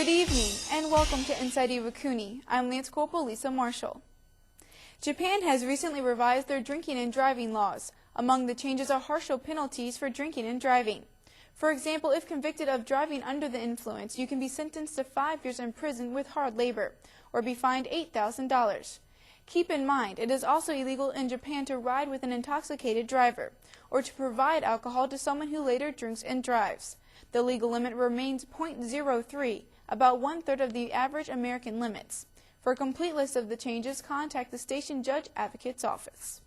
Good evening and welcome to Inside Iwakuni. I'm Lance Corporal Lisa Marshall. Japan has recently revised their drinking and driving laws. Among the changes are harsher penalties for drinking and driving. For example, if convicted of driving under the influence, you can be sentenced to 5 years in prison with hard labor or be fined $8,000. Keep in mind, it is also illegal in Japan to ride with an intoxicated driver or to provide alcohol to someone who later drinks and drives. The legal limit remains .03, about 1/3 of the average American limits. For a complete list of the changes, contact the Station Judge Advocate's office.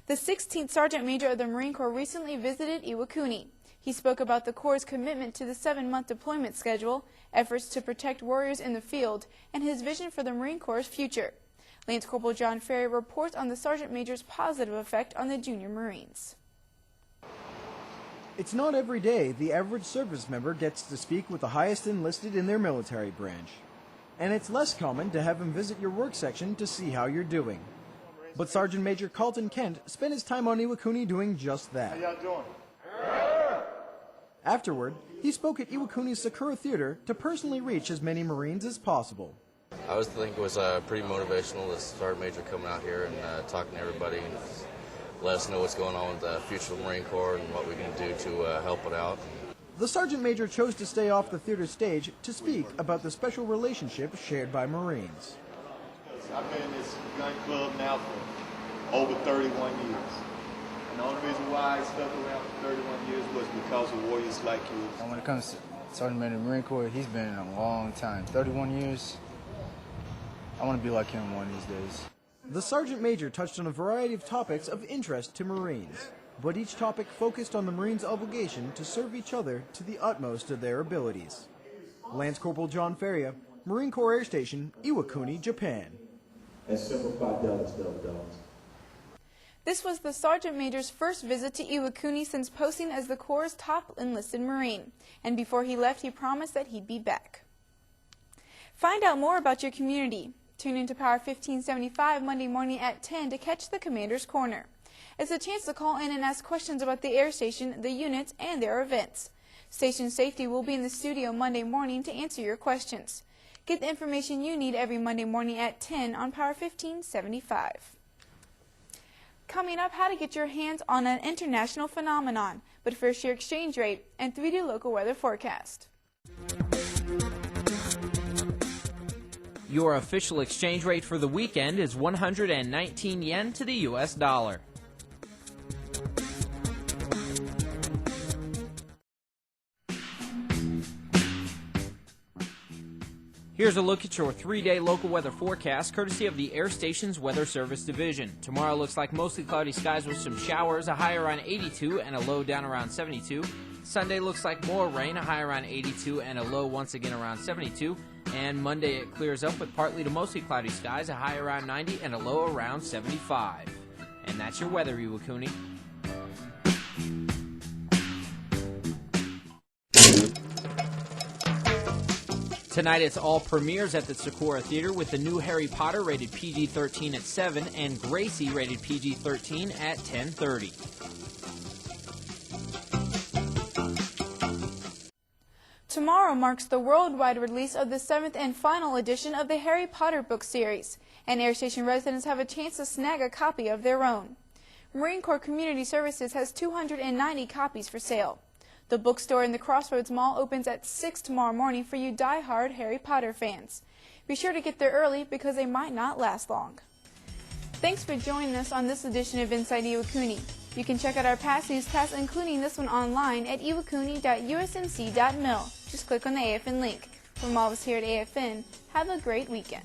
The 16th Sergeant Major of the Marine Corps recently visited Iwakuni. He spoke about the Corps' commitment to the 7-month deployment schedule, efforts to protect warriors in the field, and his vision for the Marine Corps' future. Lance Corporal John Ferry reports on the Sergeant Major's positive effect on the junior Marines. It's not every day the average service member gets to speak with the highest enlisted in their military branch. And it's less common to have him visit your work section to see how you're doing. But Sergeant Major Carlton Kent spent his time on Iwakuni doing just that. How y'all doing? Afterward, he spoke at Iwakuni's Sakura Theater to personally reach as many Marines as possible. I always think it was pretty motivational, the Sergeant Major coming out here and talking to everybody and let us know what's going on with the future of the Marine Corps and what we can do to help it out. The Sergeant Major chose to stay off the theater stage to speak about the special relationship shared by Marines. I've been in this gun club now for over 31 years. And the only reason why I stuck around for 31 years was because of warriors like you. And when it comes to Sergeant Major of the Marine Corps, he's been in a long time. 31 years. I want to be like him one of these days. The Sergeant Major touched on a variety of topics of interest to Marines, but each topic focused on the Marines' obligation to serve each other to the utmost of their abilities. Lance Corporal John Ferry, Marine Corps Air Station, Iwakuni, Japan. And simplify dogs. This was the Sergeant Major's first visit to Iwakuni since posting as the Corps' top enlisted Marine, and before he left, he promised that he'd be back. Find out more about your community. Tune into Power 1575 Monday morning at 10 to catch the Commander's Corner. It's a chance to call in and ask questions about the air station, the units, and their events. Station Safety will be in the studio Monday morning to answer your questions. Get the information you need every Monday morning at 10 on Power 1575. Coming up, how to get your hands on an international phenomenon, but first your exchange rate and 3-day local weather forecast. Your official exchange rate for the weekend is 119 yen to the U.S. dollar. Here's a look at your 3-day local weather forecast, courtesy of the Air Station's Weather Service Division. Tomorrow looks like mostly cloudy skies with some showers, a high around 82 and a low down around 72. Sunday looks like more rain, a high around 82 and a low once again around 72. And Monday it clears up with partly to mostly cloudy skies, a high around 90 and a low around 75. And that's your weather, Iwakuni. Tonight it's all premieres at the Sakura Theater with the new Harry Potter rated PG-13 at 7 and Gracie rated PG-13 at 10:30. Tomorrow marks the worldwide release of the 7th and final edition of the Harry Potter book series, and Air Station residents have a chance to snag a copy of their own. Marine Corps Community Services has 290 copies for sale. The bookstore in the Crossroads Mall opens at 6 tomorrow morning for you die-hard Harry Potter fans. Be sure to get there early because they might not last long. Thanks for joining us on this edition of Inside Iwakuni. You can check out our past newscasts, including this one, online at iwakuni.usmc.mil. Just click on the AFN link. From all of us here at AFN, have a great weekend.